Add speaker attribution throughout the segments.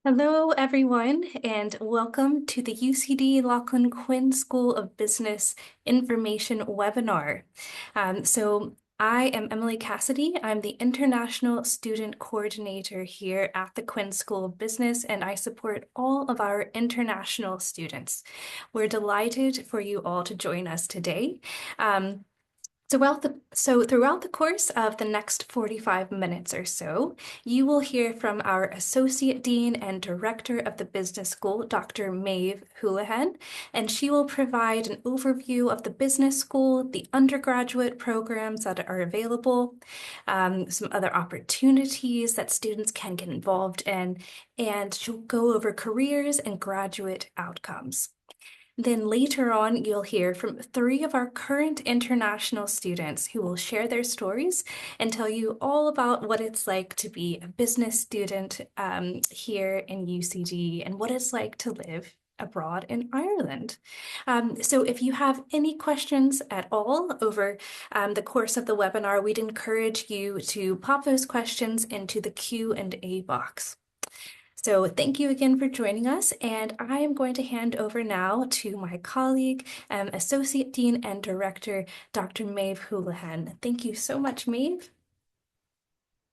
Speaker 1: Hello, everyone, and welcome to the UCD Quinn School of Business Information webinar. I am Emily Cassidy. I'm the International Student Coordinator here at the Quinn School of Business, and I support all of our international students. We're delighted for you all to join us today. Throughout the course of the next 45 minutes or so, you will hear from our Associate Dean and Director of the Business School, Dr. Maeve Houlihan, and she will provide an overview of the business school, the undergraduate programs that are available, some other opportunities that students can get involved in, and she'll go over careers and graduate outcomes. Then later on, you'll hear from three of our current international students who will share their stories and tell you all about what it's like to be a business student here in UCD and what it's like to live abroad in Ireland. So if you have any questions at all over the course of the webinar, we'd encourage you to pop those questions into the Q&A box. So thank you again for joining us, and I am going to hand over now to my colleague, Associate Dean and Director, Dr. Maeve Houlihan. Thank you so much, Maeve.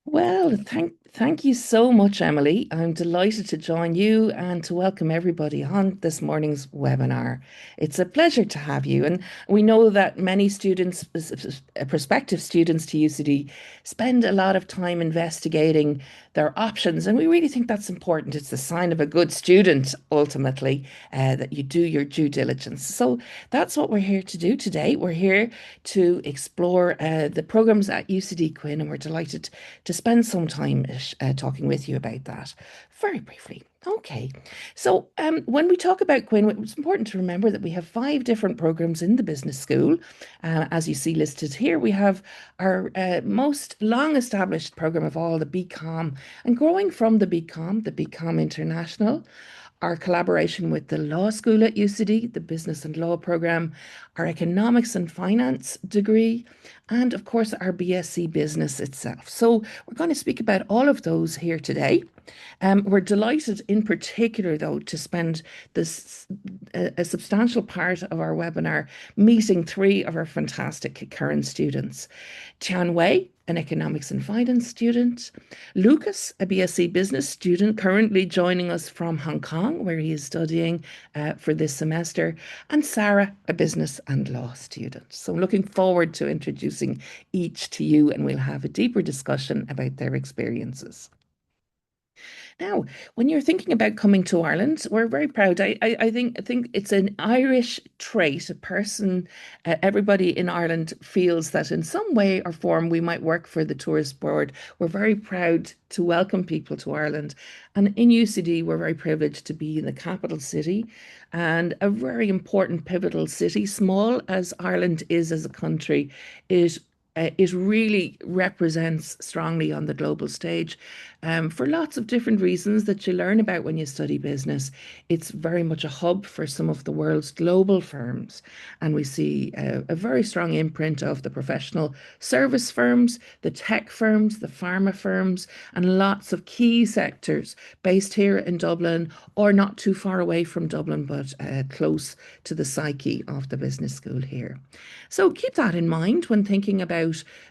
Speaker 2: Well, thank you so much, Emily. I'm delighted to join you and to welcome everybody on this morning's webinar. It's a pleasure to have you. And we know that many students, prospective students to UCD, spend a lot of time investigating their options, and we really think that's important. It's a sign of a good student, ultimately, that you do your due diligence. So that's what we're here to do today. We're here to explore the programs at UCD Quinn, and we're delighted to spend some time talking with you about that very briefly. Okay, so when we talk about Quinn, it's important to remember that we have 5 different programs in the business school. As you see listed here, we have our most long-established program of all, the BCom, and growing from the BCom International, our collaboration with the law school at UCD, the Business and Law program, our Economics and Finance degree, and of course our BSc Business itself. So we're going to speak about all of those here today. We're delighted in particular, though, to spend this a substantial part of our webinar meeting 3 of our fantastic current students. Tianwei, an Economics and Finance student, Lucas, a BSc Business student, currently joining us from Hong Kong, where he is studying for this semester, and Sara, a Business and Law student. So I'm looking forward to introducing each to you, and we'll have a deeper discussion about their experiences. Now, when you're thinking about coming to Ireland, we're very proud. I think it's an Irish trait. A person, everybody in Ireland feels that in some way or form we might work for the tourist board. We're very proud to welcome people to Ireland. And in UCD, we're very privileged to be in the capital city and a very important pivotal city. Small as Ireland is as a country, it really represents strongly on the global stage for lots of different reasons that you learn about when you study business. It's very much a hub for some of the world's global firms, and we see a very strong imprint of the professional service firms, the tech firms, the pharma firms, and lots of key sectors based here in Dublin or not too far away from Dublin, but close to the psyche of the business school here. So keep that in mind when thinking about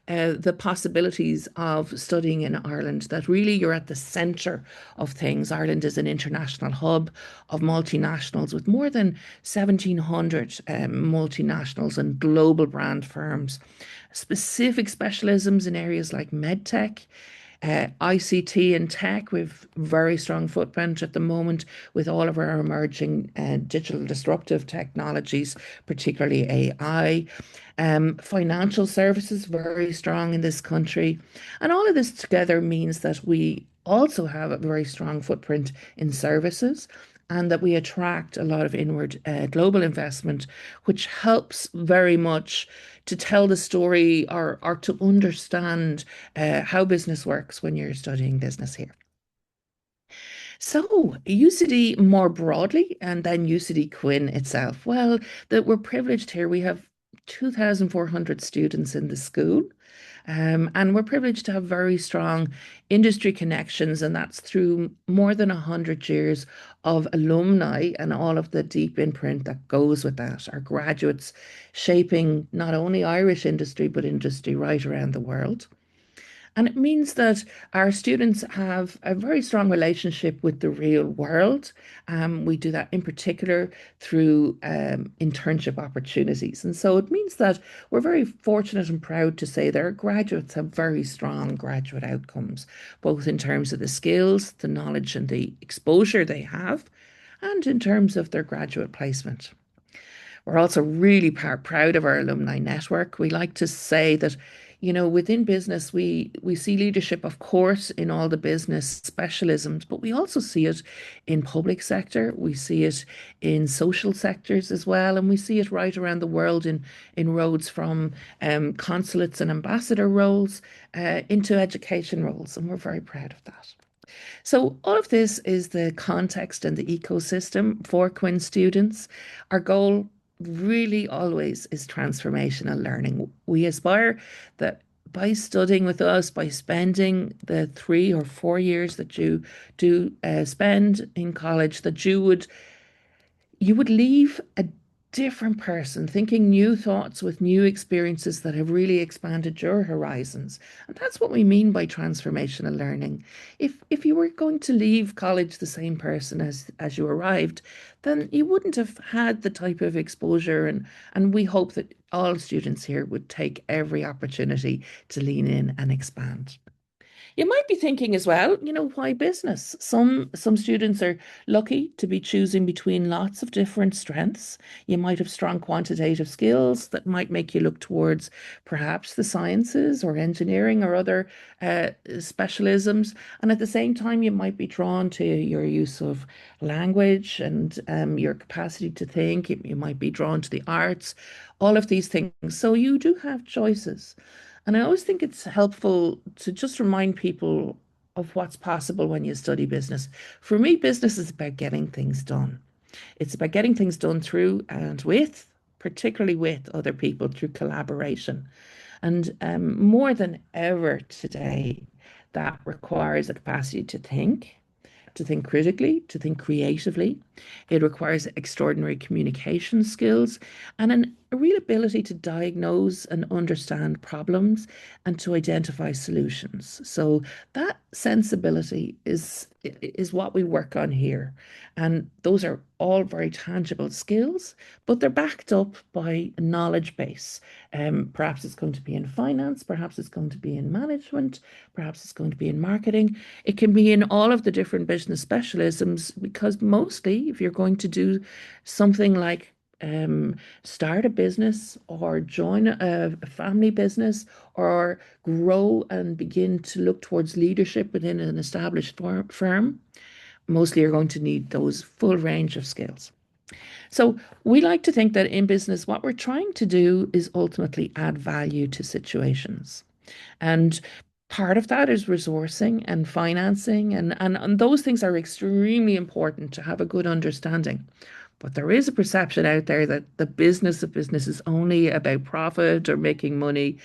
Speaker 2: the possibilities of studying in Ireland, that really you're at the centre of things. Ireland is an international hub of multinationals with more than 1,700 multinationals and global brand firms, specific specialisms in areas like medtech, ICT and tech. We've very strong footprint at the moment with all of our emerging digital disruptive technologies, particularly AI. Financial services, very strong in this country. And all of this together means that we also have a very strong footprint in services, and that we attract a lot of inward global investment, which helps very much to tell the story, or to understand how business works when you're studying business here. So, UCD more broadly, and then UCD Quinn itself. Well, that we're privileged here. We have 2,400 students in the school. And we're privileged to have very strong industry connections, and that's through more than 100 years of alumni and all of the deep imprint that goes with that. Our graduates shaping not only Irish industry, but industry right around the world. And it means that our students have a very strong relationship with the real world. We do that in particular through internship opportunities. And so it means that we're very fortunate and proud to say that our graduates have very strong graduate outcomes, both in terms of the skills, the knowledge, and the exposure they have, and in terms of their graduate placement. We're also really proud of our alumni network. We like to say that, within business, we see leadership, of course, in all the business specialisms, but we also see it in public sector. We see it in social sectors as well, and we see it right around the world in roles from consulates and ambassador roles into education roles, and we're very proud of that. So, all of this is the context and the ecosystem for Quinn students. Our goal really always is transformational learning. We aspire that by studying with us, by spending the 3 or 4 years that you do spend in college, that you would leave a different person, thinking new thoughts with new experiences that have really expanded your horizons. And that's what we mean by transformational learning. If you were going to leave college the same person as you arrived, then you wouldn't have had the type of exposure, and we hope that all students here would take every opportunity to lean in and expand. You might be thinking as well, why business? Some students are lucky to be choosing between lots of different strengths. You might have strong quantitative skills that might make you look towards perhaps the sciences or engineering or other specialisms. And at the same time, you might be drawn to your use of language and your capacity to think. You might be drawn to the arts, all of these things. So you do have choices. And I always think it's helpful to just remind people of what's possible when you study business. For me, business is about getting things done. It's about getting things done through and with, particularly with other people through collaboration. And more than ever today, that requires a capacity to think critically, to think creatively. It requires extraordinary communication skills and a real ability to diagnose and understand problems and to identify solutions. So that sensibility is what we work on here. And those are all very tangible skills, but they're backed up by a knowledge base. Perhaps it's going to be in finance, perhaps it's going to be in management, perhaps it's going to be in marketing. It can be in all of the different business specialisms because mostly, if you're going to do something like start a business or join a family business or grow and begin to look towards leadership within an established firm, mostly you're going to need those full range of skills. So we like to think that in business, what we're trying to do is ultimately add value to situations. And part of that is resourcing and financing, and those things are extremely important to have a good understanding. But there is a perception out there that the business of business is only about profit or making money.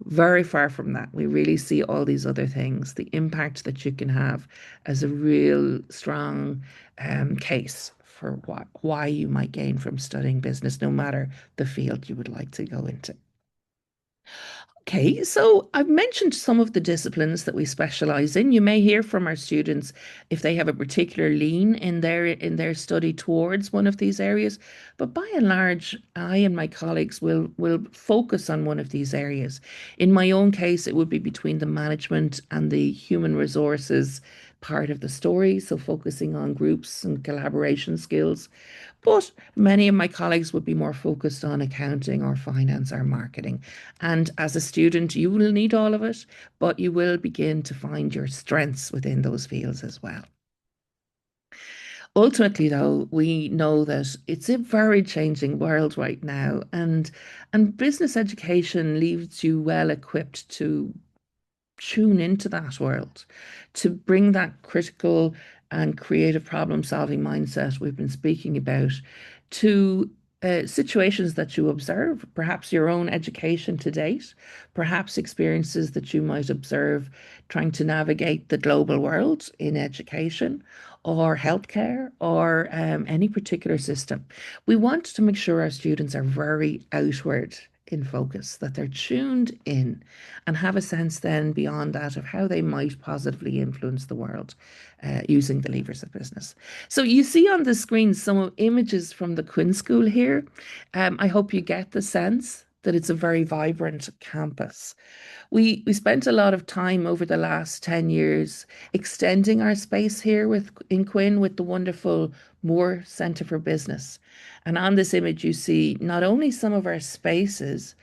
Speaker 2: Very far from that. We really see all these other things, the impact that you can have as a real strong case for why you might gain from studying business, no matter the field you would like to go into. Okay, so I've mentioned some of the disciplines that we specialize in. You may hear from our students if they have a particular lean in their study towards one of these areas, but by and large, I and my colleagues will focus on one of these areas. In my own case, it would be between the management and the human resources part of the story, so focusing on groups and collaboration skills. But many of my colleagues would be more focused on accounting or finance or marketing. And as a student, you will need all of it, but you will begin to find your strengths within those fields as well. Ultimately, though, we know that it's a very changing world right now, and business education leaves you well equipped to tune into that world, to bring that critical and creative problem solving mindset we've been speaking about, to situations that you observe, perhaps your own education to date, perhaps experiences that you might observe trying to navigate the global world in education or healthcare or any particular system. We want to make sure our students are very outward in focus, that they're tuned in and have a sense then beyond that of how they might positively influence the world using the levers of business. So you see on the screen some images from the Quinn School here. I hope you get the sense that it's a very vibrant campus. We spent a lot of time over the last 10 years extending our space here in Quinn with the wonderful Moore Centre for Business. And on this image, you see not only some of our spaces,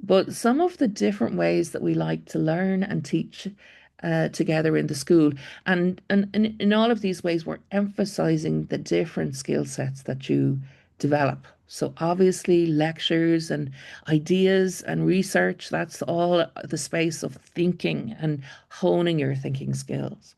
Speaker 2: but some of the different ways that we like to learn and teach together in the school. And in all of these ways, we're emphasizing the different skill sets that you develop. So obviously, lectures and ideas and research, that's all the space of thinking and honing your thinking skills.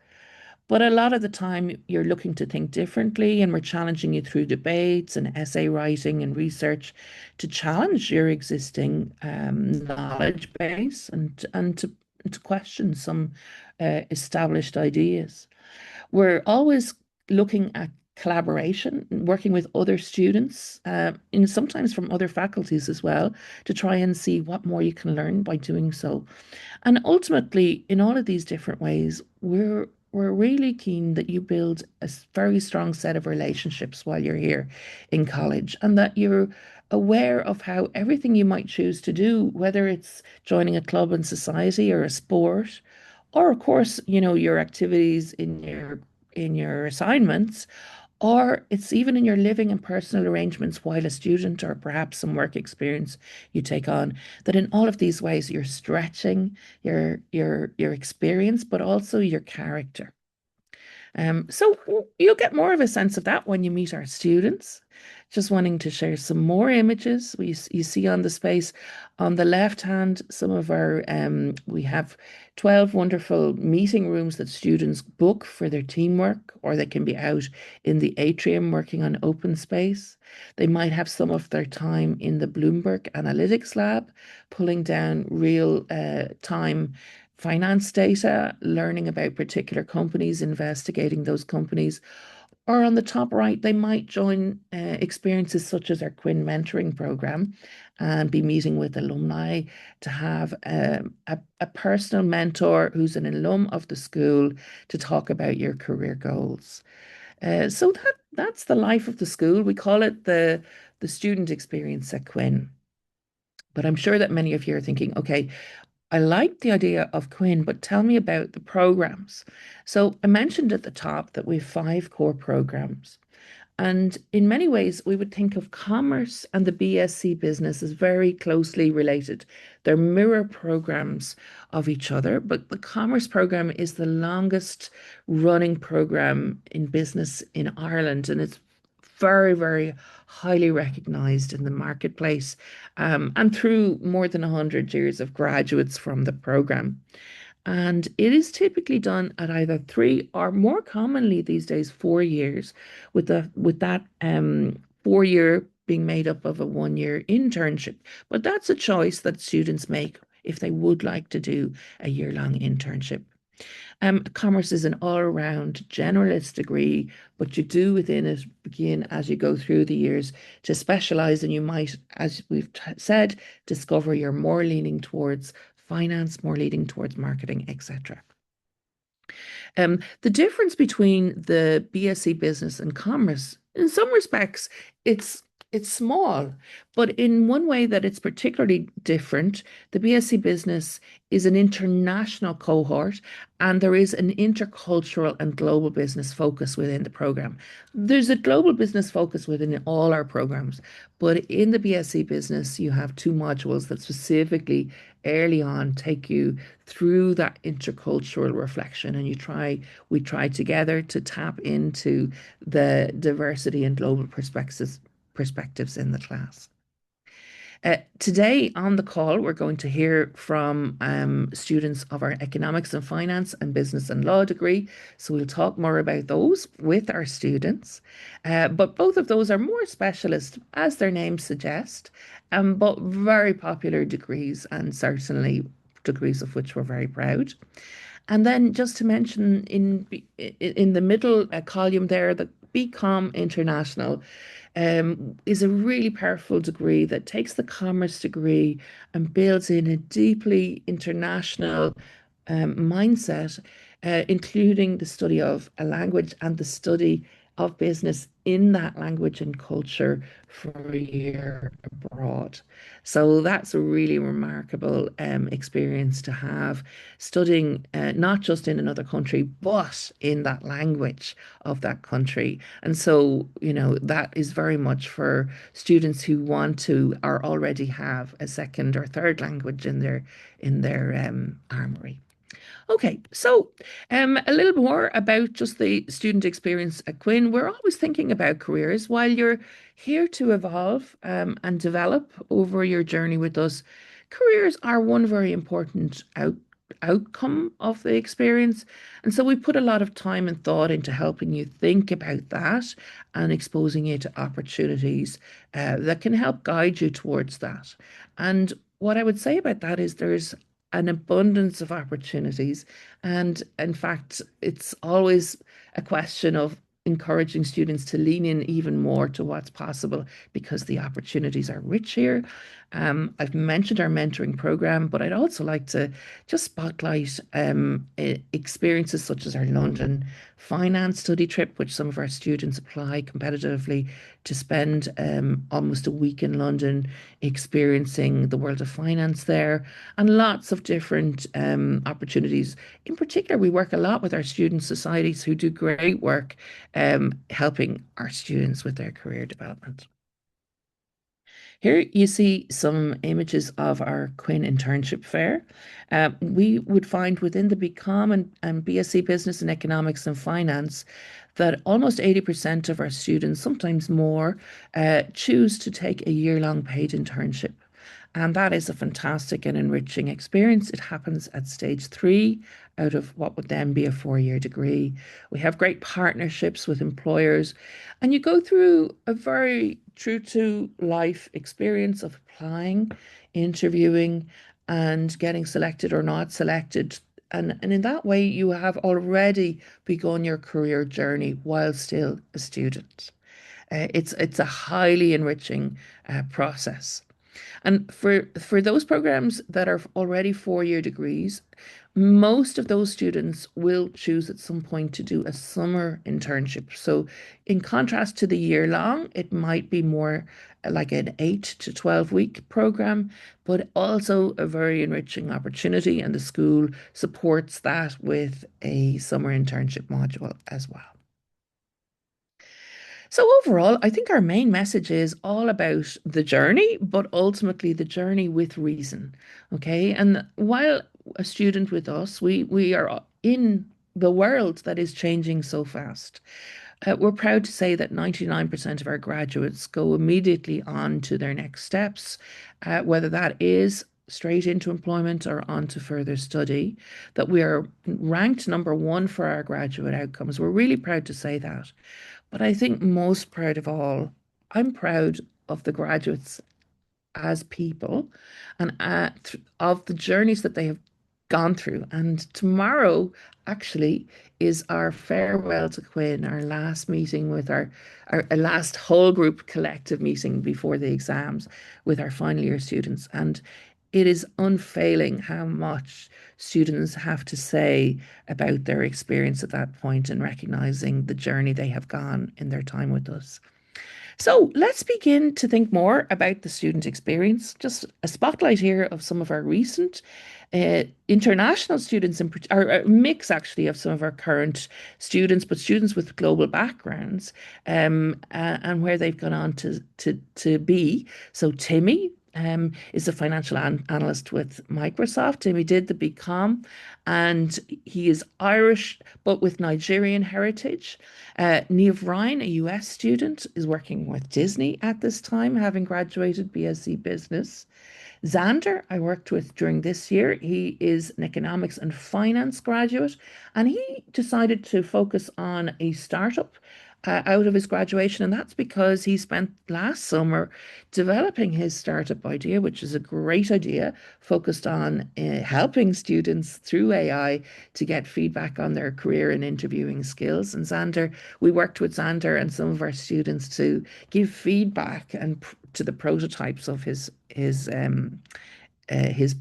Speaker 2: But a lot of the time, you're looking to think differently, and we're challenging you through debates and essay writing and research to challenge your existing knowledge base and to question some established ideas. We're always looking at collaboration, working with other students, and sometimes from other faculties as well, to try and see what more you can learn by doing so. And ultimately, in all of these different ways, we're really keen that you build a very strong set of relationships while you're here in college, and that you're aware of how everything you might choose to do, whether it's joining a club in society or a sport, or of course, your activities in your assignments, or it's even in your living and personal arrangements while a student or perhaps some work experience you take on, that in all of these ways you're stretching your experience, but also your character. So you'll get more of a sense of that when you meet our students. Just wanting to share some more images. You see on the space on the left hand, we have 12 wonderful meeting rooms that students book for their teamwork, or they can be out in the atrium working on open space. They might have some of their time in the Bloomberg Analytics Lab, pulling down real time finance data, learning about particular companies, investigating those companies. Or on the top right, they might join experiences such as our Quinn mentoring program and be meeting with alumni to have a personal mentor who's an alum of the school to talk about your career goals. So that's the life of the school. We call it the student experience at Quinn. But I'm sure that many of you are thinking, okay, I like the idea of Quinn, but tell me about the programs. So I mentioned at the top that we have 5 core programs. And in many ways, we would think of commerce and the BSc business as very closely related. They're mirror programs of each other, but the commerce program is the longest running program in business in Ireland, and it's very, very highly recognized in the marketplace, and through more than 100 years of graduates from the program. And it is typically done at either 3 or more commonly these days 4 years, with that 4 year being made up of a 1 year internship. But that's a choice that students make if they would like to do a year-long internship. Commerce is an all-round generalist degree, but you do within it begin as you go through the years to specialize, and you might, as we've said, discover you're more leaning towards finance, more leaning towards marketing, etc. The difference between the BSc Business and Commerce, in some respects, it's it's small, but in one way that it's particularly different, the BSc Business is an international cohort, and there is an intercultural and global business focus within the program. There's a global business focus within all our programs, but in the BSc Business, you have 2 modules that specifically early on take you through that intercultural reflection, and we try together to tap into the diversity and global perspectives in the class. Today on the call, we're going to hear from students of our economics and finance and business and law degree. So we'll talk more about those with our students. But both of those are more specialist, as their names suggest, but very popular degrees, and certainly degrees of which we're very proud. And then just to mention in the middle column there, the BCom International is a really powerful degree that takes the commerce degree and builds in a deeply international mindset, including the study of a language and the study of business in that language and culture for a year abroad. So that's a really remarkable experience to have, studying not just in another country, but in that language of that country. And so, that is very much for students who want to or already have a second or third language in their armory. Okay, so a little more about just the student experience at Quinn. We're always thinking about careers while you're here to evolve and develop over your journey with us. Careers are one very important outcome of the experience. And so we put a lot of time and thought into helping you think about that and exposing you to opportunities that can help guide you towards that. And what I would say about that is there's an abundance of opportunities. And in fact, it's always a question of encouraging students to lean in even more to what's possible because the opportunities are rich here. I've mentioned our mentoring program, but I'd also like to just spotlight experiences such as our London finance study trip, which some of our students apply competitively to spend almost a week in London experiencing the world of finance there, and lots of different opportunities. In particular, we work a lot with our student societies who do great work helping our students with their career development. Here you see some images of our Quinn internship fair. We would find within the BCom and BSc Business and Economics and Finance that almost 80% of our students, sometimes more, choose to take a year-long paid internship. And that is a fantastic and enriching experience. It happens at stage three out of what would then be a 4-year degree. We have great partnerships with employers, and you go through a very true to life experience of applying, interviewing, and getting selected or not selected. And in that way, you have already begun your career journey while still a student. It's a highly enriching process. And for those programs that are already 4-year degrees, most of those students will choose at some point to do a summer internship. So, in contrast to the year long, it might be more like an 8 to 12-week program, but also a very enriching opportunity. And the school supports that with a summer internship module as well. So overall, I think our main message is all about the journey, but ultimately the journey with reason. Okay. And while a student with us, we are in the world that is changing so fast. We're proud to say that 99% of our graduates go immediately on to their next steps, whether that is straight into employment or on to further study, that we are ranked number one for our graduate outcomes. We're really proud to say that. But I think most proud of all, I'm proud of the graduates as people and of the journeys that they have gone through. And tomorrow actually is our farewell to Quinn, our last meeting with our last whole group collective meeting before the exams with our final year students. And it is unfailing how much students have to say about their experience at that point and recognizing the journey they have gone in their time with us. So let's begin to think more about the student experience. Just a spotlight here of some of our recent international students, or a mix actually of some of our current students, but students with global backgrounds, and where they've gone on to be. So Timmy is a financial analyst with Microsoft. Timmy did the BCom, and he is Irish but with Nigerian heritage. Niamh Ryan, a US student, is working with Disney at this time, having graduated BSc Business. Xander, I worked with during this year. He is an economics and finance graduate, and he decided to focus on a startup out of his graduation. And that's because he spent last summer developing his startup idea, which is a great idea, focused on helping students through AI to get feedback on their career and interviewing skills. And Xander, we worked with Xander and some of our students to give feedback and to the prototypes of his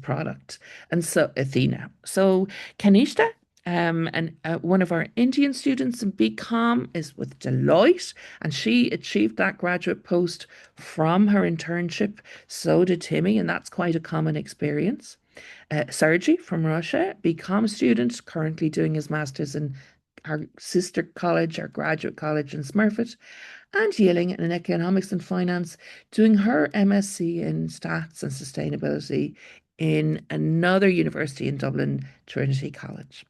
Speaker 2: product. And so Athena. So Kanishta, and one of our Indian students in BCom is with Deloitte, and she achieved that graduate post from her internship. So did Timmy, and that's quite a common experience. Sergey from Russia, BCom student, currently doing his master's in our sister college, our graduate college in Smurfit, and Yilling in economics and finance, doing her MSc in stats and sustainability in another university in Dublin, Trinity College.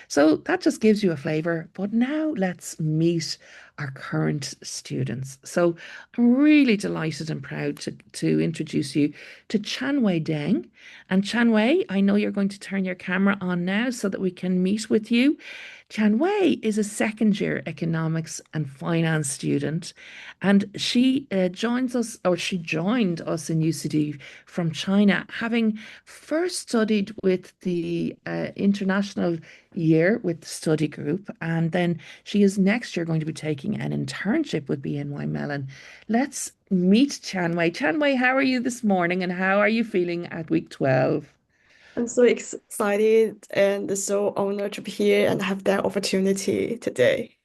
Speaker 2: So that just gives you a flavour. But now let's meet our current students. So I'm really delighted and proud to introduce you to Tianwei Deng. And Tianwei, I know you're going to turn your camera on now so that we can meet with you. Tianwei is a second year economics and finance student, and she joins us, or she joined us in UCD from China, having first studied with the international year with the study group, and then she is next year going to be taking an internship with BNY Mellon. Let's meet Tianwei. Tianwei, how are you this morning, and how are you feeling at week 12?
Speaker 3: I'm so excited and so honored to be here and have that opportunity today.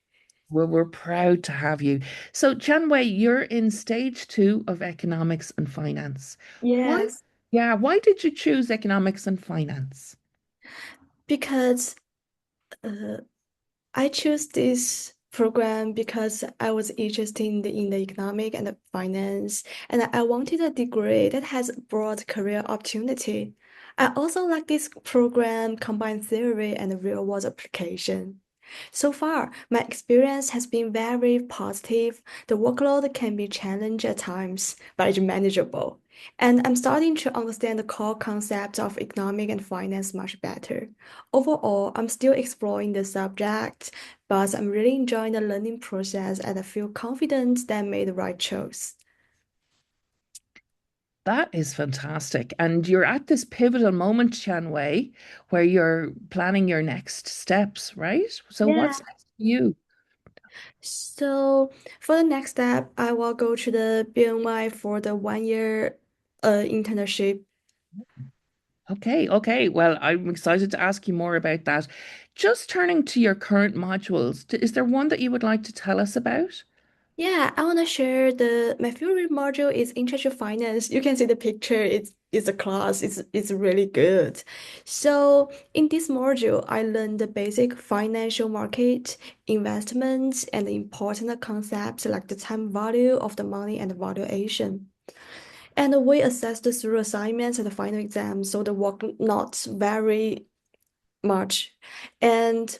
Speaker 2: Well, we're proud to have you. So, Tianwei, you're in stage two of economics and finance. Why?
Speaker 3: Yes,
Speaker 2: Yeah, why did you choose economics and finance?
Speaker 3: because uh, I chose this program because I was interested in the economic and the finance, and I wanted a degree that has broad career opportunity. I also like this program combine theory and real-world application. So far, my experience has been very positive. The workload can be challenging at times, but it's manageable. And I'm starting to understand the core concepts of economic and finance much better. Overall, I'm still exploring the subject, but I'm really enjoying the learning process and I feel confident that I made the right choice.
Speaker 2: That is fantastic. And you're at this pivotal moment, Tianwei, where you're planning your next steps, right? So,
Speaker 3: Yeah.
Speaker 2: what's next for you?
Speaker 3: So for the next step, I will go to the BNY for the 1 year internship.
Speaker 2: Okay, okay. Well, I'm excited to ask you more about that. Just turning to your current modules, is there one that you would like to tell us about?
Speaker 3: Yeah, I want to share my favorite module is Interest Finance. You can see the picture. It's a class. It's really good. So in this module, I learned the basic financial market, investments, and important concepts like the time value of the money and the valuation. And we assessed through assignments and the final exam, so the work not very much. And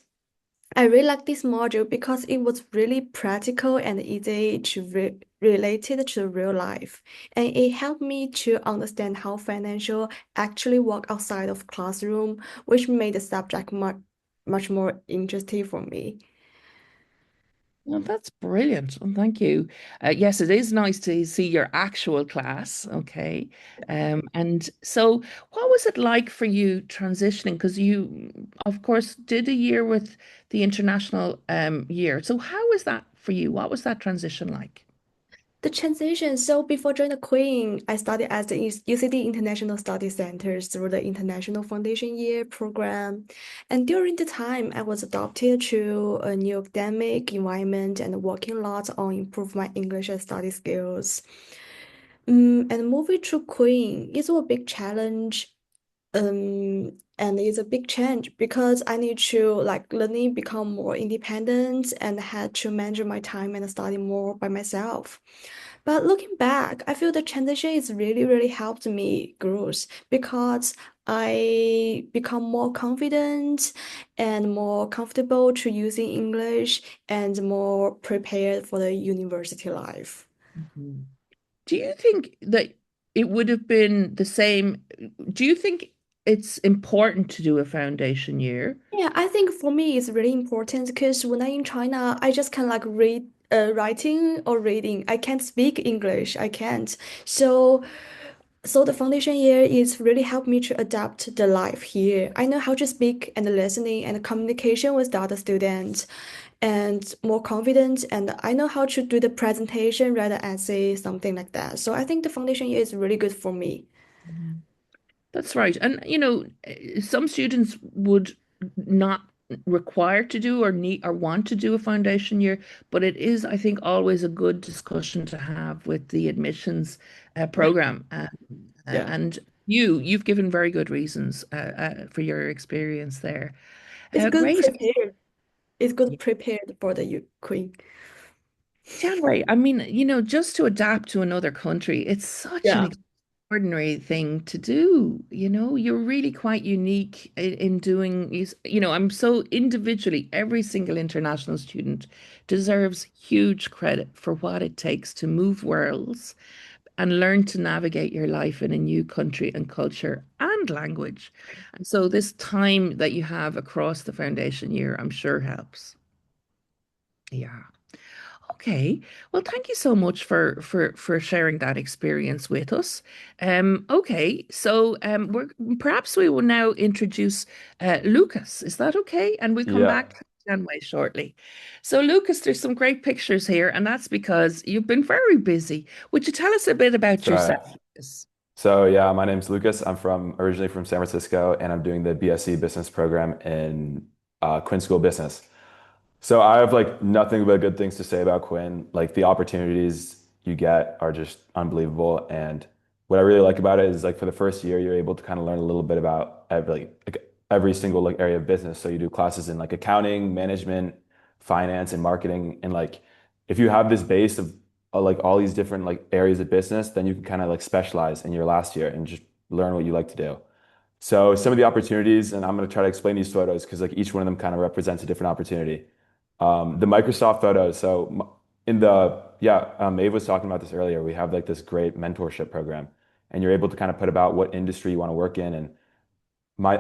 Speaker 3: I really like this module because it was really practical and easy to relate it to real life. And it helped me to understand how financial actually work outside of classroom, which made the subject much more interesting for me.
Speaker 2: Well, that's brilliant. Well, thank you. Yes, it is nice to see your actual class. Okay. And so what was it like for you transitioning? Because you, of course, did a year with the international year. So how was that for you? What was that transition like?
Speaker 3: The transition. So before joining the Quinn, I studied at the UCD International Study Center through the International Foundation Year program. And during the time, I was adopted to a new academic environment and working a lot on improve my English and study skills. And moving to Quinn is a big challenge. And it's a big change because I need to like learning become more independent and had to manage my time and study more by myself. But looking back, I feel the transition is really, really helped me growth because I become more confident and more comfortable to using English and more prepared for the university life.
Speaker 2: Mhm. Do you think that it would have been the same? Do you think it's important to do a foundation year?
Speaker 3: Yeah, I think for me it's really important because when I'm in China, I just can like read writing or reading. I can't speak English. I can't. So so the foundation year is really helped me to adapt the life here. I know how to speak and listening and communication with the other students and more confident and I know how to do the presentation, write an essay, something like that. So I think the foundation year is really good for me.
Speaker 2: Mhm. That's right. And some students would not require to do or need or want to do a foundation year, but it is, I think, always a good discussion to have with the admissions program.
Speaker 3: Yeah.
Speaker 2: And you've given very good reasons for your experience there.
Speaker 3: It's good
Speaker 2: Great.
Speaker 3: prepared. It's good prepared for the Queen.
Speaker 2: Tianwei, I mean, just to adapt to another country, it's such an
Speaker 3: Yeah.
Speaker 2: extraordinary thing to do. You're really quite unique in doing, I'm so individually, every single international student deserves huge credit for what it takes to move worlds and learn to navigate your life in a new country and culture and language. And so this time that you have across the foundation year, I'm sure helps. Yeah. Okay. Well, thank you so much for sharing that experience with us. Okay, so we're perhaps we will now introduce Lucas. Is that okay? And we'll come
Speaker 4: Yeah,
Speaker 2: back to Janway shortly. So, Lucas, there's some great pictures here, and that's because you've been very busy. Would you tell us a bit about
Speaker 4: that's right.
Speaker 2: yourself, Lucas?
Speaker 4: So yeah, my name's Lucas. I'm from originally from San Francisco, and I'm doing the BSc Business program in Quinn School Business. So I have like nothing but good things to say about Quinn. Like the opportunities you get are just unbelievable. And what I really like about it is like for the first year, you're able to kind of learn a little bit about every single like area of business. So you do classes in like accounting, management, finance, and marketing. And like if you have this base of like all these different like areas of business, then you can kind of like specialize in your last year and just learn what you like to do. So some of the opportunities, and I'm going to try to explain these photos because like each one of them kind of represents a different opportunity. The Microsoft photos. So in the yeah, Maeve was talking about this earlier. We have like this great mentorship program, and you're able to kind of put about what industry you want to work in. And my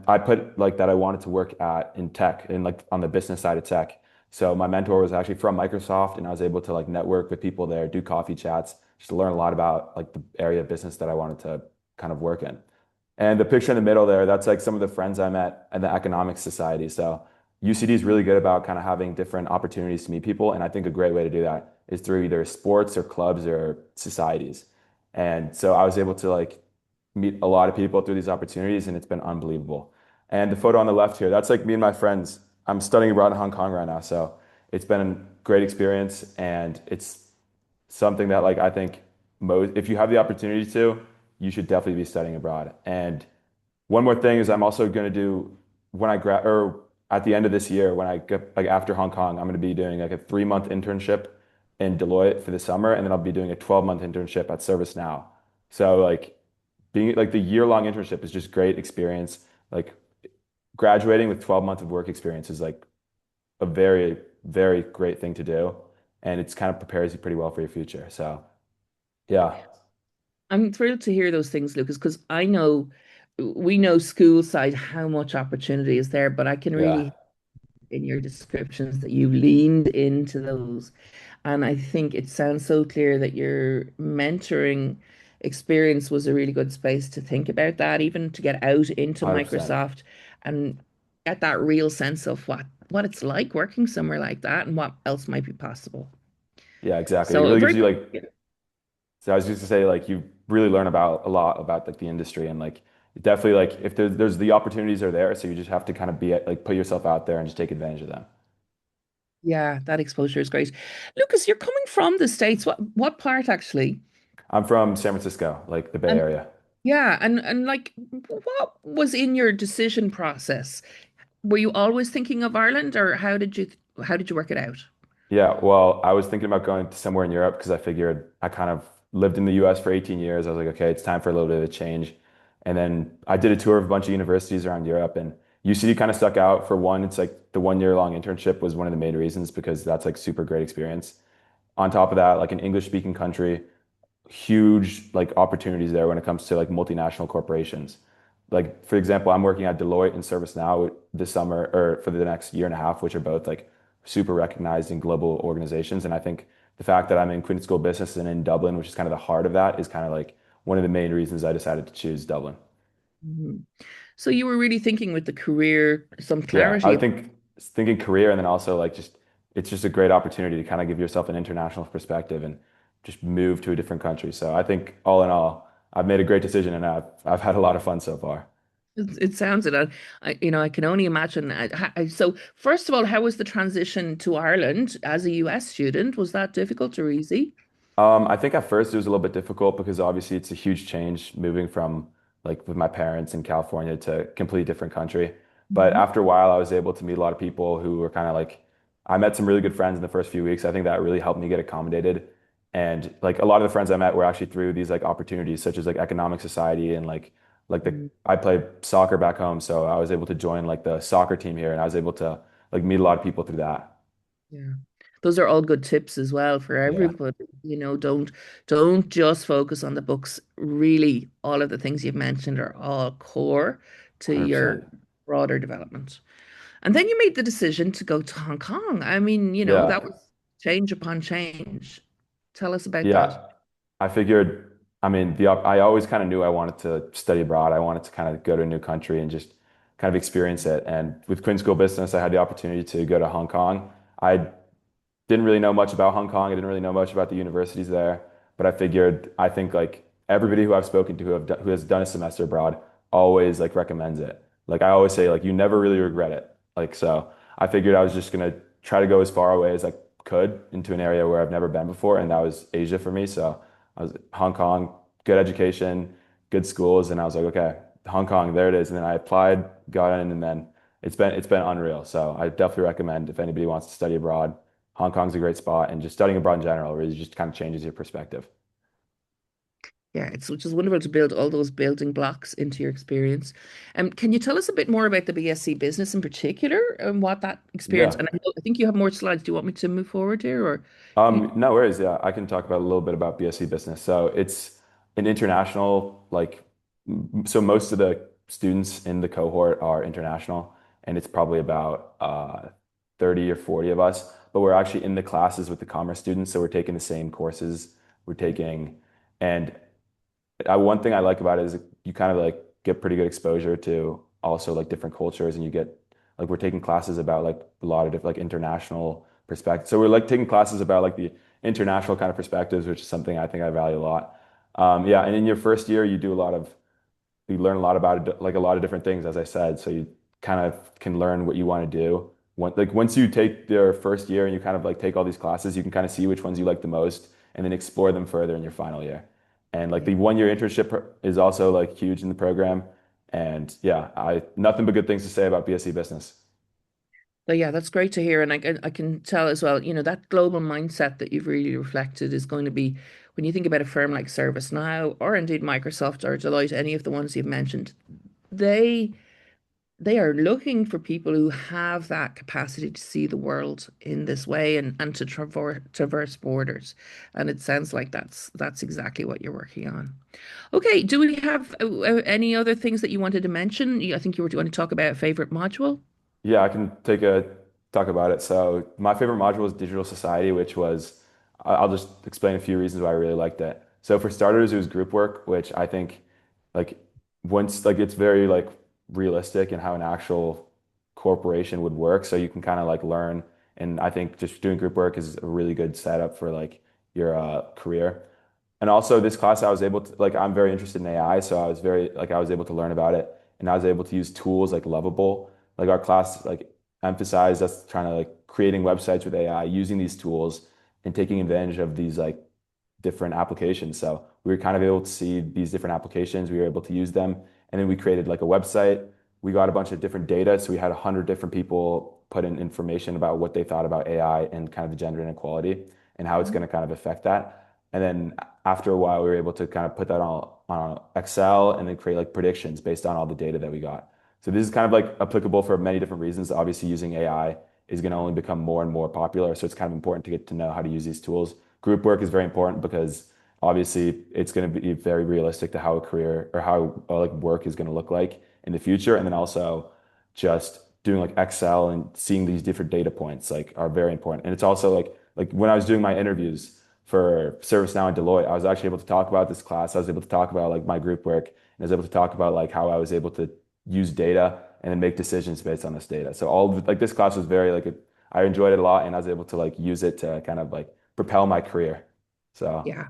Speaker 4: I put like that I wanted to work at in tech and like on the business side of tech. So my mentor was actually from Microsoft, and I was able to like network with people there, do coffee chats, just to learn a lot about like the area of business that I wanted to kind of work in. And the picture in the middle there, that's like some of the friends I met at the Economics Society. So UCD is really good about kind of having different opportunities to meet people. And I think a great way to do that is through either sports or clubs or societies. And so I was able to like meet a lot of people through these opportunities, and it's been unbelievable. And the photo on the left here, that's like me and my friends. I'm studying abroad in Hong Kong right now. So it's been a great experience. And it's something that like I think most, if you have the opportunity to, you should definitely be studying abroad. And one more thing is I'm also going to do when I grad or at the end of this year when I get like after Hong Kong, I'm going to be doing like a 3 month internship in Deloitte for the summer, and then I'll be doing a 12-month internship at ServiceNow. So like being like the year-long internship is just great experience. Like graduating with 12 months of work experience is like a very, very great thing to do, and it's kind of prepares you pretty well for your future. So yeah,
Speaker 2: I'm thrilled to hear those things, Lucas, because I know we know school side how much opportunity is there, but I can
Speaker 4: yeah,
Speaker 2: really in your descriptions that you leaned into those. And I think it sounds so clear that your mentoring experience was a really good space to think about that, even to get out into
Speaker 4: 100%.
Speaker 2: Microsoft and get that real sense of what it's like working somewhere like that and what else might be possible.
Speaker 4: Yeah, exactly. It
Speaker 2: So
Speaker 4: really gives
Speaker 2: very
Speaker 4: you like so I was just to say, like, you really learn about a lot about like the industry and like definitely like if there's the opportunities are there, so you just have to kind of be like put yourself out there and just take advantage of them.
Speaker 2: yeah, that exposure is great. Lucas, you're coming from the States. What part actually?
Speaker 4: I'm from San Francisco, like the Bay
Speaker 2: And
Speaker 4: Area.
Speaker 2: yeah, and like what was in your decision process? Were you always thinking of Ireland, or how did you work it out?
Speaker 4: Yeah, well, I was thinking about going to somewhere in Europe because I figured I kind of lived in the US for 18 years. I was like, okay, it's time for a little bit of a change. And then I did a tour of a bunch of universities around Europe, and UCD kind of stuck out for one. It's like the 1 year long internship was one of the main reasons because that's like super great experience. On top of that, like an English speaking country, huge like opportunities there when it comes to like multinational corporations. Like for example, I'm working at Deloitte and ServiceNow this summer or for the next year and a half, which are both like super recognized in global organizations. And I think the fact that I'm in Quinn School Business and in Dublin, which is kind of the heart of that, is kind of like one of the main reasons I decided to choose Dublin.
Speaker 2: Mhm. So you were really thinking with the career, some
Speaker 4: Yeah, I
Speaker 2: clarity.
Speaker 4: would think thinking career and then also like just it's just a great opportunity to kind of give yourself an international perspective and just move to a different country. So I think all in all, I've made a great decision and I've had a lot of fun so far.
Speaker 2: It sounds it. I can only imagine. So, first of all, how was the transition to Ireland as a US student? Was that difficult or easy?
Speaker 4: I think at first it was a little bit difficult because obviously it's a huge change moving from like with my parents in California to a completely different country. But
Speaker 2: Mhm.
Speaker 4: after a while, I was able to meet a lot of people who were kind of like, I met some really good friends in the first few weeks. I think that really helped me get accommodated. And like a lot of the friends I met were actually through these like opportunities such as like economic society and like the
Speaker 2: Mm.
Speaker 4: I play soccer back home, so I was able to join like the soccer team here and I was able to like meet a lot of people through that.
Speaker 2: Yeah. Those are all good tips as well for
Speaker 4: Yeah,
Speaker 2: everybody. Don't just focus on the books. Really, all of the things you've mentioned are all core to your
Speaker 4: 100%.
Speaker 2: broader development. And then you made the decision to go to Hong Kong. I mean, that
Speaker 4: Yeah.
Speaker 2: was change upon change. Tell us about that.
Speaker 4: Yeah. I figured, I mean, I always kind of knew I wanted to study abroad. I wanted to kind of go to a new country and just kind of experience it. And with Quinn School Business, I had the opportunity to go to Hong Kong. I didn't really know much about Hong Kong. I didn't really know much about the universities there, but I think like everybody who I've spoken to who has done a semester abroad always like recommends it. Like I always say, like you never really regret it. Like so, I figured I was just gonna try to go as far away as I could into an area where I've never been before, and that was Asia for me. So I was Hong Kong, good education, good schools, and I was like, okay, Hong Kong, there it is. And then I applied, got in, and then it's been unreal. So I definitely recommend if anybody wants to study abroad. Hong Kong's a great spot, and just studying abroad in general really just kind of changes your perspective.
Speaker 2: Yeah, it's which is wonderful to build all those building blocks into your experience. Can you tell us a bit more about the BSc business in particular and what that experience?
Speaker 4: Yeah.
Speaker 2: And I think you have more slides. Do you want me to move forward here, or you?
Speaker 4: No worries. Yeah, I can talk about a little bit about BSc business. So it's an international, like, so most of the students in the cohort are international, and it's probably about 30 or 40 of us, but we're actually in the classes with the commerce students. So we're taking the same courses we're taking. And one thing I like about it is you kind of like get pretty good exposure to also like different cultures, and you get like we're taking classes about like a lot of different like international perspectives. So we're like taking classes about like the international kind of perspectives, which is something I think I value a lot. Yeah, and in your first year, you learn a lot about it, like a lot of different things, as I said. So you kind of can learn what you want to do. Once you take your first year and you kind of like take all these classes, you can kind of see which ones you like the most and then explore them further in your final year. And like
Speaker 2: Yeah.
Speaker 4: the 1 year internship is also like huge in the program. And yeah, I nothing but good things to say about BSc business.
Speaker 2: So yeah, that's great to hear, and I can tell as well. That global mindset that you've really reflected is going to be when you think about a firm like ServiceNow or indeed Microsoft or Deloitte, any of the ones you've mentioned, they they are looking for people who have that capacity to see the world in this way and to traverse borders. And it sounds like that's exactly what you're working on. Okay, do we have any other things that you wanted to mention? I think you were going to talk about a favorite module.
Speaker 4: Yeah, I can take a talk about it. So my favorite module was digital society, which was I'll just explain a few reasons why I really liked it. So for starters, it was group work, which I think like once like it's very like realistic in how an actual corporation would work. So you can kind of like learn. And I think just doing group work is a really good setup for like your career. And also this class, I was able to like I'm very interested in AI, so I was able to learn about it, and I was able to use tools like Lovable. Like our class like emphasized us trying to like creating websites with AI, using these tools and taking advantage of these like different applications. So we were kind of able to see these different applications. We were able to use them, and then we created like a website. we got a bunch of different data. So we had 100 different people put in information about what they thought about AI and kind of the gender inequality and how it's going to kind of affect that. And then after a while, we were able to kind of put that on Excel and then create like predictions based on all the data that we got. So this is kind of like applicable for many different reasons. Obviously, using AI is going to only become more and more popular. So it's kind of important to get to know how to use these tools. Group work is very important because obviously it's going to be very realistic to how a career or how like work is going to look like in the future. And then also just doing like Excel and seeing these different data points like are very important. And it's also like when I was doing my interviews for ServiceNow and Deloitte, I was actually able to talk about this class. I was able to talk about like my group work and I was able to talk about like how I was able to use data and then make decisions based on this data. So all of, like this class was very like I enjoyed it a lot and I was able to like use it to kind of like propel my career. So
Speaker 2: Yeah.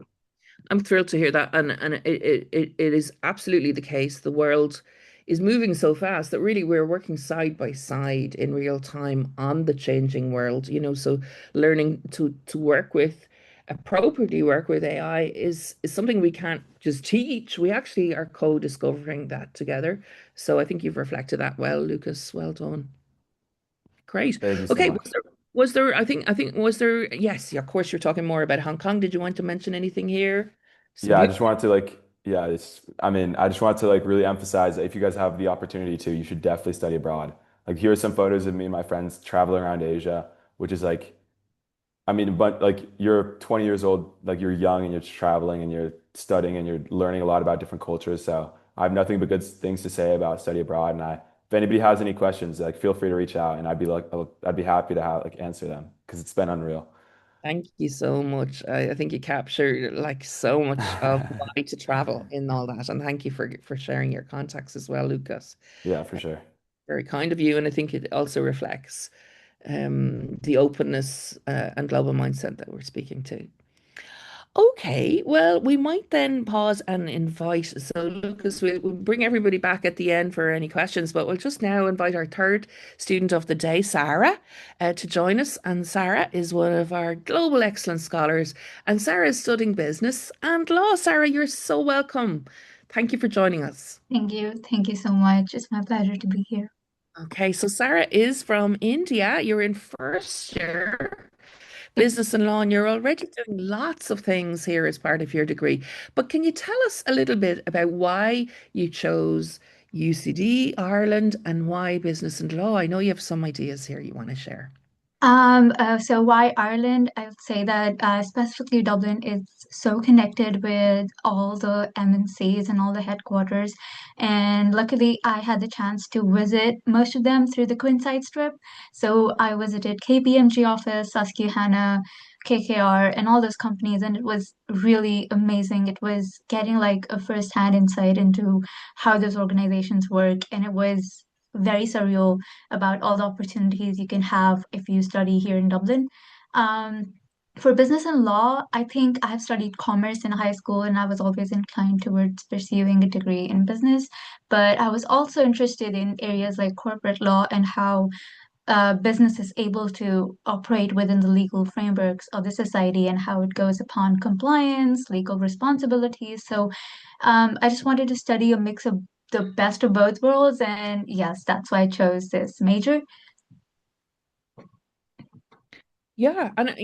Speaker 2: I'm thrilled to hear that, and it is absolutely the case. The world is moving so fast that really we're working side by side in real time on the changing world. So learning to work with appropriately work with AI is something we can't just teach. We actually are co-discovering that together. So I think you've reflected that well, Lucas. Well done. Great.
Speaker 4: thank you so
Speaker 2: Okay,
Speaker 4: much.
Speaker 2: was there, was there, yes, yeah, of course, you're talking more about Hong Kong. Did you want to mention anything here? Some
Speaker 4: Yeah, I
Speaker 2: beauty.
Speaker 4: just wanted to like, yeah, I mean, I just wanted to like really emphasize that if you guys have the opportunity to, you should definitely study abroad. Like, here are some photos of me and my friends traveling around Asia, which is like, I mean, but like you're 20 years old, like you're young and you're traveling and you're studying and you're learning a lot about different cultures. So I have nothing but good things to say about study abroad. And if anybody has any questions, like feel free to reach out and I'd be happy to have like answer them because it's been unreal.
Speaker 2: Thank you so much. I think you captured like so much of why to travel in all that. And thank you for sharing your contacts as well, Lucas.
Speaker 4: Yeah, for sure.
Speaker 2: Very kind of you. And I think it also reflects the openness and global mindset that we're speaking to. Okay, well, we might then pause and invite. So, Lucas, we'll bring everybody back at the end for any questions, but we'll just now invite our third student of the day, Sara, to join us. And Sara is one of our Global Excellence Scholars, and Sara is studying business and law. Sara, you're so welcome. Thank you for joining us.
Speaker 5: Thank you. Thank you so much. It's my pleasure to be here.
Speaker 2: Okay, so Sara is from India. You're in first year. Business and law, and you're already doing lots of things here as part of your degree. But can you tell us a little bit about why you chose UCD Ireland and why business and law? I know you have some ideas here you want to share.
Speaker 5: So why Ireland? I would say that specifically Dublin is so connected with all the MNCs and all the headquarters. And luckily, I had the chance to visit most of them through the Quinn side trip. So I visited KPMG office, Susquehanna, KKR, and all those companies, and it was really amazing. It was getting like a first-hand insight into how those organizations work, and it was very surreal about all the opportunities you can have if you study here in Dublin. Um, for business and law, I think I've studied commerce in high school and I was always inclined towards pursuing a degree in business. But I was also interested in areas like corporate law and how business is able to operate within the legal frameworks of the society and how it goes upon compliance, legal responsibilities. So I just wanted to study a mix of the best of both worlds. And yes, that's why I chose this major.
Speaker 2: Yeah, and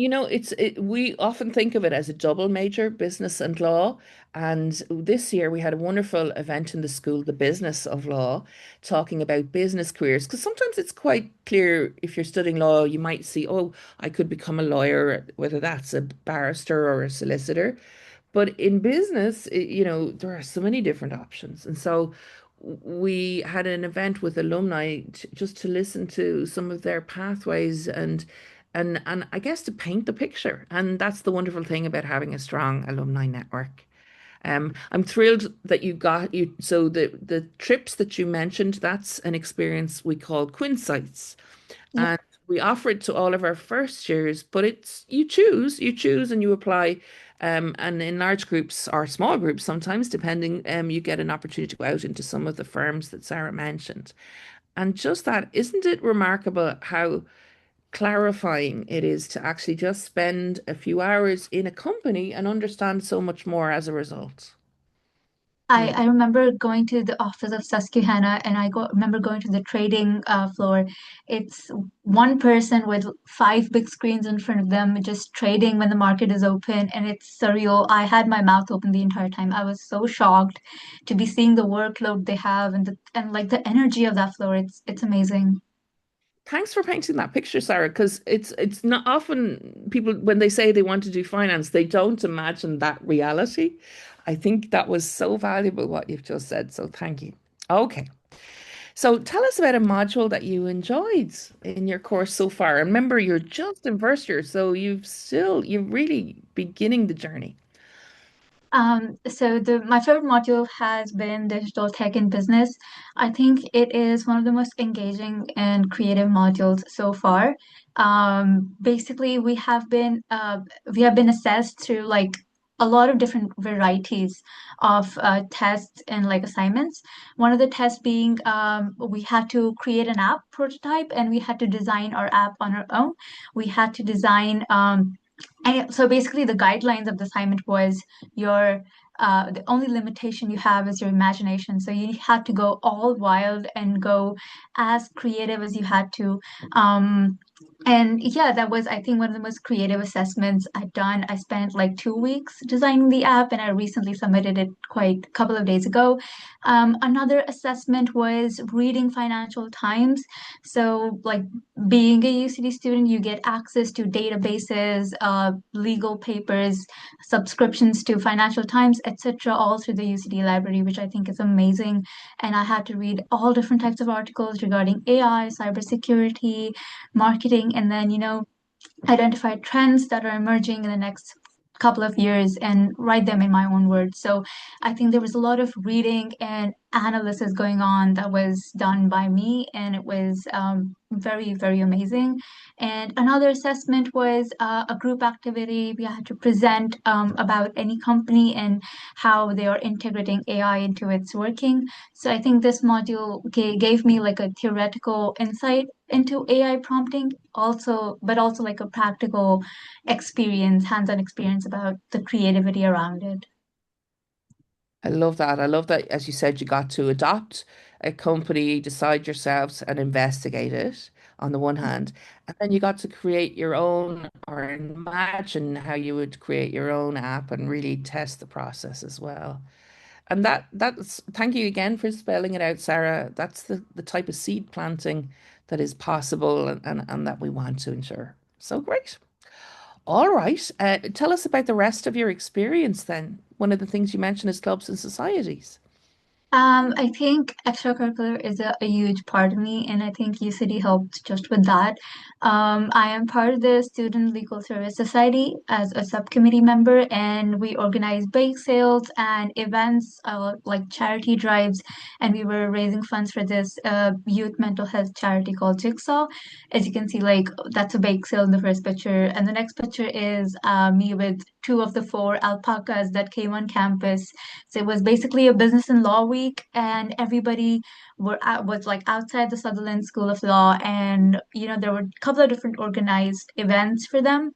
Speaker 2: we often think of it as a double major, business and law. And this year we had a wonderful event in the school, the business of law, talking about business careers. Because sometimes it's quite clear if you're studying law, you might see, oh, I could become a lawyer, whether that's a barrister or a solicitor. But in business, there are so many different options. And so we had an event with alumni just to listen to some of their pathways and I guess to paint the picture. And that's the wonderful thing about having a strong alumni network. I'm thrilled that you got you. So the trips that you mentioned, that's an experience we call Quinn sites,
Speaker 5: Yep.
Speaker 2: and we offer it to all of our first years. But it's you choose, and you apply. And in large groups or small groups, sometimes depending, you get an opportunity to go out into some of the firms that Sara mentioned. And just that, isn't it remarkable how clarifying it is to actually just spend a few hours in a company and understand so much more as a result? Yeah.
Speaker 5: I remember going to the office of Susquehanna, and remember going to the trading floor. It's one person with five big screens in front of them, just trading when the market is open, and it's surreal. I had my mouth open the entire time. I was so shocked to be seeing the workload they have and like the energy of that floor. It's amazing.
Speaker 2: Thanks for painting that picture, Sarah, because it's not often people when they say they want to do finance, they don't imagine that reality. I think that was so valuable what you've just said. So thank you. Okay. So tell us about a module that you enjoyed in your course so far. Remember, you're just in first year, so you're really beginning the journey.
Speaker 5: So my favorite module has been digital tech and business. I think it is one of the most engaging and creative modules so far. Basically, we have been assessed through like a lot of different varieties of tests and like assignments. One of the tests being we had to create an app prototype and we had to design our app on our own. We had to design and so basically, the guidelines of the assignment was your the only limitation you have is your imagination. So you had to go all wild and go as creative as you had to. Um, and yeah, that was, I think, one of the most creative assessments I've done. I spent like 2 weeks designing the app, and I recently submitted it quite a couple of days ago. Another assessment was reading Financial Times. So, like being a UCD student, you get access to databases, legal papers, subscriptions to Financial Times, etc., all through the UCD library, which I think is amazing. And I had to read all different types of articles regarding AI, cybersecurity, marketing, and then, identify trends that are emerging in the next couple of years and write them in my own words. So I think there was a lot of reading and analysis going on that was done by me, and it was very, very amazing. And another assessment was a group activity. We had to present about any company and how they are integrating AI into its working. So I think this module gave me like a theoretical insight into AI prompting, but also like a practical experience, hands-on experience about the creativity around it.
Speaker 2: I love that. I love that, as you said, you got to adopt a company, decide yourselves, and investigate it on the one hand. And then you got to create your own or imagine how you would create your own app and really test the process as well. And that's thank you again for spelling it out, Sarah. That's the type of seed planting that is possible and that we want to ensure. So great. All right. Tell us about the rest of your experience then. One of the things you mentioned is clubs and societies.
Speaker 5: I think extracurricular is a huge part of me, and I think UCD helped just with that. I am part of the Student Legal Service Society as a subcommittee member, and we organize bake sales and events like charity drives, and we were raising funds for this youth mental health charity called Jigsaw. As you can see, like that's a bake sale in the first picture, and the next picture is me with two of the four alpacas that came on campus. So it was basically a business and law week, and everybody was like outside the Sutherland School of Law, and there were a couple of different organized events for them.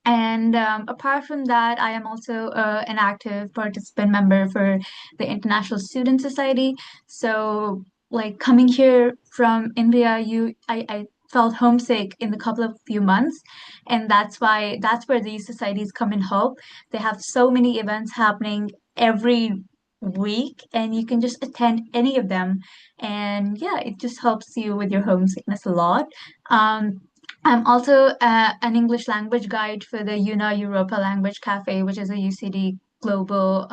Speaker 5: And apart from that, I am also an active participant member for the International Student Society. So, like coming here from India, I felt homesick in the couple of few months, and that's where these societies come and help. They have so many events happening every week, and you can just attend any of them. And yeah, it just helps you with your homesickness a lot. Um, I'm also an English language guide for the UNA Europa Language Cafe, which is a UCD global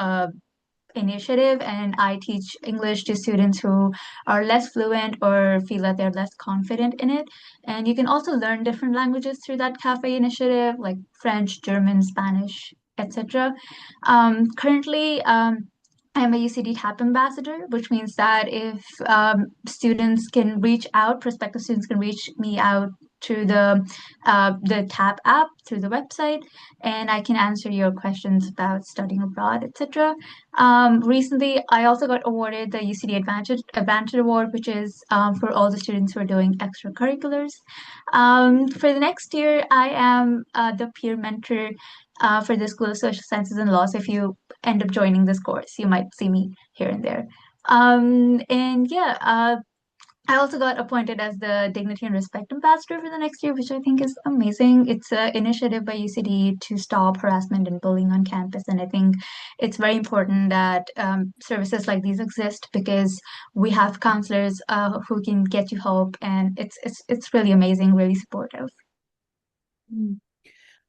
Speaker 5: initiative, and I teach English to students who are less fluent or feel that they're less confident in it. And you can also learn different languages through that cafe initiative, like French, German, Spanish, etc. Currently, I'm a UCD TAP ambassador, which means that if prospective students can reach me out through the TAP app through the website, and I can answer your questions about studying abroad, etc. Recently, I also got awarded the UCD Advantage Award, which is for all the students who are doing extracurriculars. For the next year, I am the peer mentor for the School of Social Sciences and Law. So if you end up joining this course, you might see me here and there. And yeah, I also got appointed as the Dignity and Respect Ambassador for the next year, which I think is amazing. It's an initiative by UCD to stop harassment and bullying on campus, and I think it's very important that services like these exist because we have counselors who can get you help, and it's really amazing, really supportive.
Speaker 2: Mm.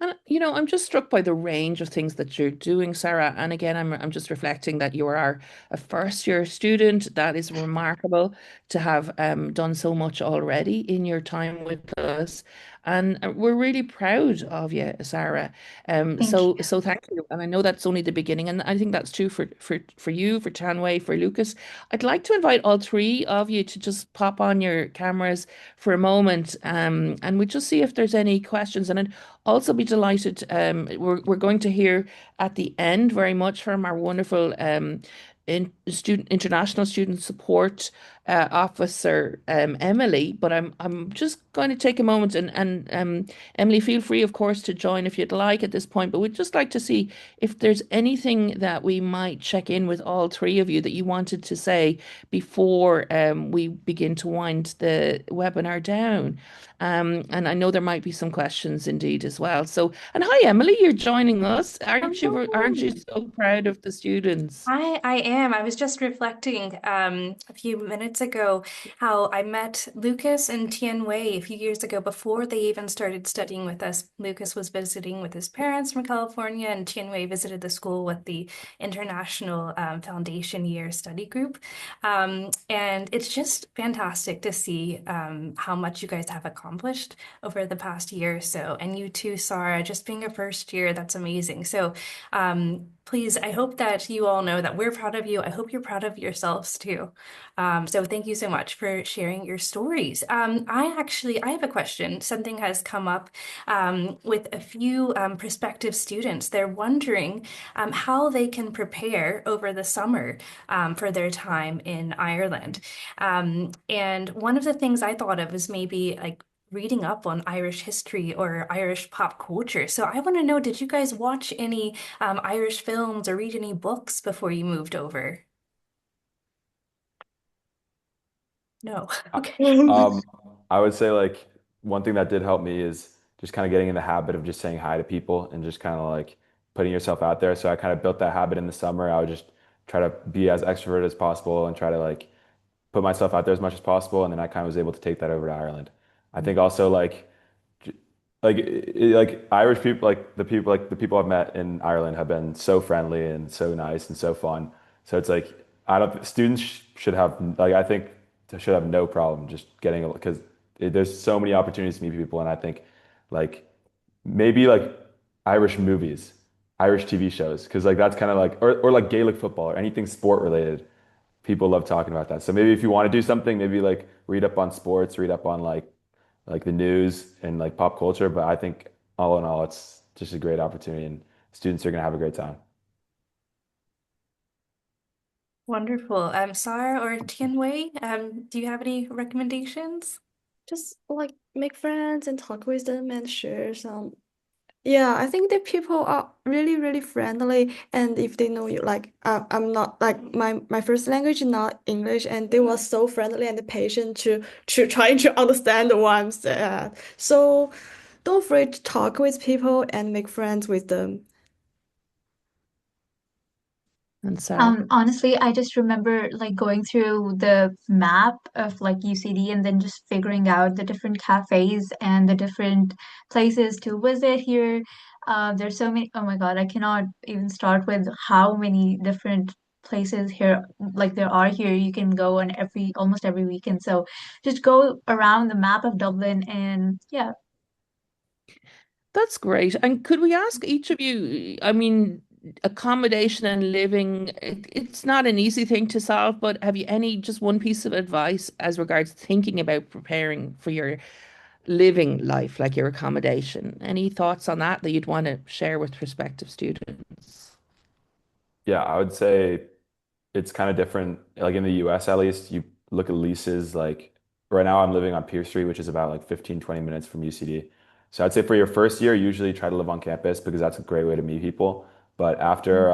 Speaker 2: And I'm just struck by the range of things that you're doing, Sarah. And again, I'm just reflecting that you are a first year student. That is remarkable to have done so much already in your time with us. And we're really proud of you, Sarah.
Speaker 5: Thank you.
Speaker 2: So thank you. And I know that's only the beginning, and I think that's true for you, for Tianwei, for Lucas. I'd like to invite all three of you to just pop on your cameras for a moment, and we just see if there's any questions. And also be delighted. We're going to hear at the end very much from our wonderful international student support officer Emily. But I'm just going to take a moment and Emily, feel free, of course, to join if you'd like at this point. But we'd just like to see if there's anything that we might check in with all three of you that you wanted to say before we begin to wind the webinar down. And I know there might be some questions indeed as well. So, and hi, Emily, you're joining us. Aren't you
Speaker 1: Hello.
Speaker 2: so proud of the students?
Speaker 1: I am. I was just reflecting a few minutes ago how I met Lucas and Tianwei a few years ago before they even started studying with us. Lucas was visiting with his parents from California, and Tianwei visited the school with the International Foundation Year Study Group. And it's just fantastic to see how much you guys have accomplished over the past year or so. And you too, Sarah, just being a first year, that's amazing. So please, I hope that you all know that we're proud of you. I hope you're proud of yourselves too. So thank you so much for sharing your stories. I have a question. Something has come up with a few prospective students. They're wondering how they can prepare over the summer for their time in Ireland. And one of the things I thought of is maybe like reading up on Irish history or Irish pop culture. So I want to know, did you guys watch any Irish films or read any books before you moved over? No.
Speaker 4: Uh,
Speaker 1: Okay.
Speaker 4: Um, I would say like one thing that did help me is just kind of getting in the habit of just saying hi to people and just kind of like putting yourself out there. So I kind of built that habit in the summer. I would just try to be as extroverted as possible and try to like put myself out there as much as possible. And then I kind of was able to take that over to Ireland. I think also j- like Irish people, like the people I've met in Ireland have been so friendly and so nice and so fun. So it's like I don't students should have like I think they should have no problem just getting because there's so many opportunities to meet people, and I think like maybe like Irish movies, Irish TV shows, because like that's kind of like or like Gaelic football or anything sport related. People love talking about that. So maybe if you want to do something, maybe like read up on sports, read up on like the news and like pop culture. But I think all in all, it's just a great opportunity, and students are gonna have a great time.
Speaker 1: Wonderful. Sarah or Tianwei, do you have any recommendations?
Speaker 3: Just like make friends and talk with them and share some. Yeah, I think that people are really, really friendly, and if they know you, like I'm not like my first language is not English, and they were so friendly and patient to trying to understand what I'm saying. So don't afraid to talk with people and make friends with them.
Speaker 2: And Sarah.
Speaker 5: Honestly, I just remember like going through the map of like UCD and then just figuring out the different cafes and the different places to visit here. There's so many, oh my God, I cannot even start with how many different places here like there are here. You can go on almost every weekend. So just go around the map of Dublin and yeah.
Speaker 2: That's great. And could we ask each of you, I mean, accommodation and living, it's not an easy thing to solve, but have you any just one piece of advice as regards thinking about preparing for your living life, like your accommodation? Any thoughts on that that you'd want to share with prospective students?
Speaker 4: Yeah, I would say it's kind of different. Like in the US, at least, you look at leases. Like right now, I'm living on Pier Street, which is about like 15, 20 minutes from UCD. So I'd say for your first year, usually try to live on campus because that's a great way to meet people. But after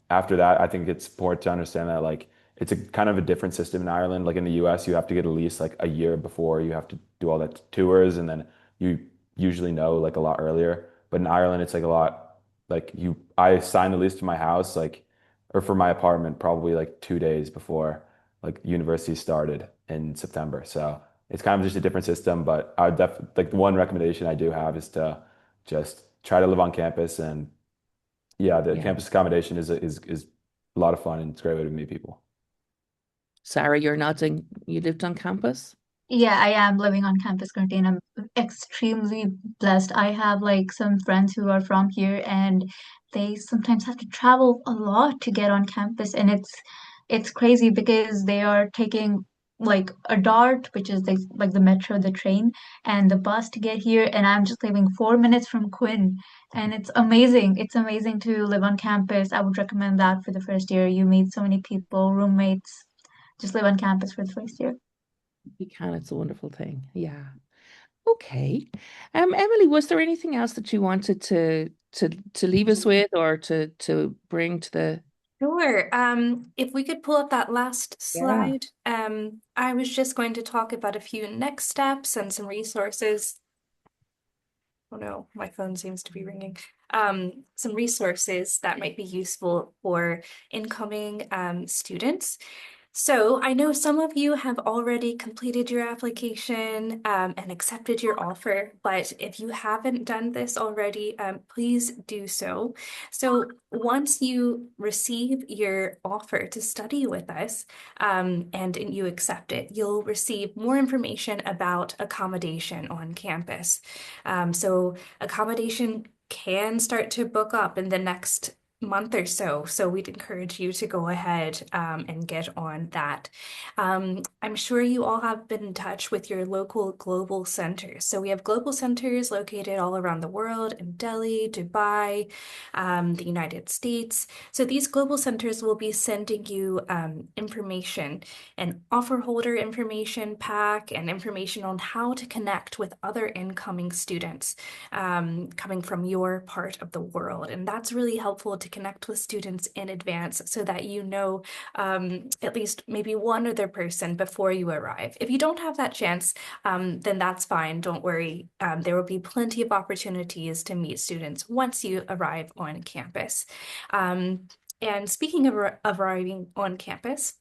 Speaker 4: that, I think it's important to understand that like it's a kind of a different system in Ireland. Like in the US, you have to get at least like a year before you have to do all that tours, and then you usually know like a lot earlier. But in Ireland, it's like a lot like I signed the lease to my house like or for my apartment probably like 2 days before like university started in September. So it's kind of just a different system, but I would definitely like the one recommendation I do have is to just try to live on campus. And yeah, the
Speaker 2: Yeah.
Speaker 4: campus accommodation is a lot of fun and it's a great way to meet people.
Speaker 2: Sarah, you're nodding. You lived on campus?
Speaker 5: Yeah, I am living on campus currently, and I'm extremely blessed. I have like some friends who are from here, and they sometimes have to travel a lot to get on campus, and it's crazy because they are taking like a DART, which is like the metro, the train, and the bus to get here, and I'm just living 4 minutes from Quinn, and it's amazing. It's amazing to live on campus. I would recommend that for the first year. You meet so many people, roommates. Just live on campus for the first year.
Speaker 2: You can. It's a wonderful thing. Yeah. Okay. Emily, was there anything else that you wanted to leave us with or to bring to the
Speaker 1: Sure. If we could pull up that last
Speaker 2: Yeah.
Speaker 1: slide, I was just going to talk about a few next steps and some resources. Oh no, my phone seems to be ringing. Some resources that might be useful for incoming students. So I know some of you have already completed your application and accepted your offer, but if you haven't done this already, please do so. So once you receive your offer to study with us and you accept it, you'll receive more information about accommodation on campus. So accommodation can start to book up in the next month or so. So we'd encourage you to go ahead and get on that. I'm sure you all have been in touch with your local global centers. So we have global centers located all around the world in Delhi, Dubai, the United States. So these global centers will be sending you information, an offer holder information pack, and information on how to connect with other incoming students coming from your part of the world. And that's really helpful to connect with students in advance so that you know at least maybe one other person before you arrive. If you don't have that chance, then that's fine. Don't worry. There will be plenty of opportunities to meet students once you arrive on campus. And speaking of arriving on campus,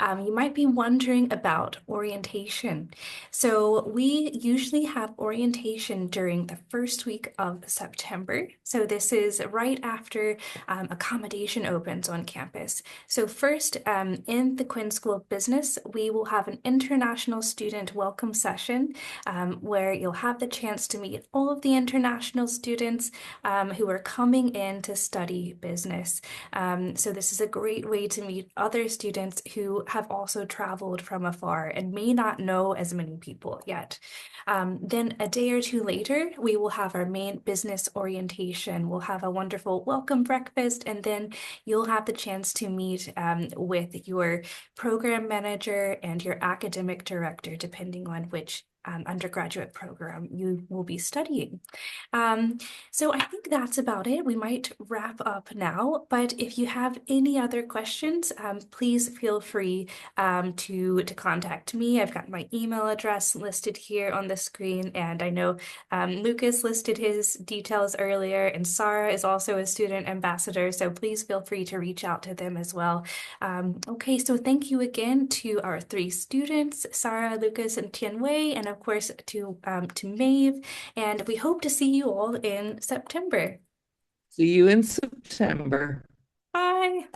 Speaker 1: you might be wondering about orientation. So we usually have orientation during the first week of September. So this is right after accommodation opens on campus. So first, in the Quinn School of Business, we will have an international student welcome session where you'll have the chance to meet all of the international students who are coming in to study business. So this is a great way to meet other students who have also traveled from afar and may not know as many people yet. Then a day or two later, we will have our main business orientation. We'll have a wonderful welcome breakfast, and then you'll have the chance to meet with your program manager and your academic director, depending on which undergraduate program you will be studying. So I think that's about it. We might wrap up now, but if you have any other questions, please feel free to contact me. I've got my email address listed here on the screen, and I know Lucas listed his details earlier, and Sara is also a student ambassador, so please feel free to reach out to them as well. Okay, so thank you again to our three students, Sara, Lucas, and Tianwei, and of course to Maeve, and we hope to see you all in September.
Speaker 2: See you in September.
Speaker 1: Bye.